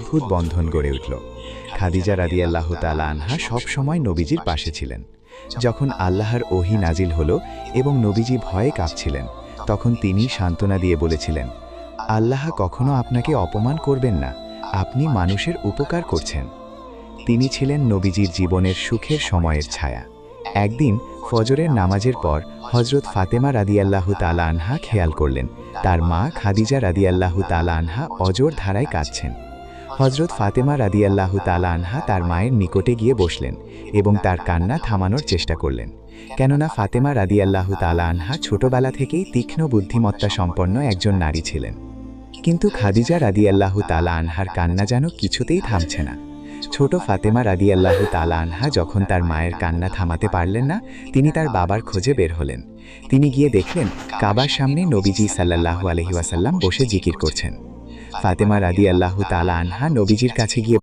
অদ্ভুত বন্ধন গড়ে উঠল। খাদিজা রাদিয়াল্লাহু তাআলা আনহা সব সময় নবীজির পাশে ছিলেন। যখন আল্লাহর ওহী নাজিল হলো এবং নবীজি ভয়ে কাঁপছিলেন, তখন তিনি সান্ত্বনা দিয়ে বলেছিলেন, আল্লাহ কখনো আপনাকে অপমান করবেন না, আপনি মানুষের উপকার করছেন। তিনি ছিলেন নবীজির জীবনের সুখের সময়ের ছায়া। একদিন ফজরের নামাজের পর হযরত ফাতেমা রাদিয়াল্লাহু তাআলা আনহা খেয়াল করলেন তার মা খাদিজা রাদিয়াল্লাহু তাআলা আনহা অজর ধারায় কাঁদছেন। হযরত ফাতেমা রাদিয়াল্লাহু তাআলা আনহা তার মায়ের নিকটে গিয়ে বসলেন এবং তার কান্না থামানোর চেষ্টা করলেন। কেননা ফাতেমা রাদিয়াল্লাহু তাআলা আনহা ছোটবেলা থেকেই তীক্ষ্ণ বুদ্ধিমত্তা সম্পন্ন একজন নারী ছিলেন। কিন্তু খাদিজা রাদিয়াল্লাহু তাআলা আনহার কান্না যেন কিছুতেই থামছে না। ছোট ফাতেমা রাদিয়াল্লাহু তাআলা আনহা যখন তার মায়ের কান্না থামাতে পারলেন না, তিনি তার বাবার খোঁজে বের হলেন। তিনি গিয়ে দেখলেন কাবার সামনে নবীজি সাল্লাল্লাহু আলাইহি ওয়াসাল্লাম বসে জিকির করছেন। ফাতেমা রাদিয়াল্লাহু তাআলা আনহা নবীজির কাছে গিয়ে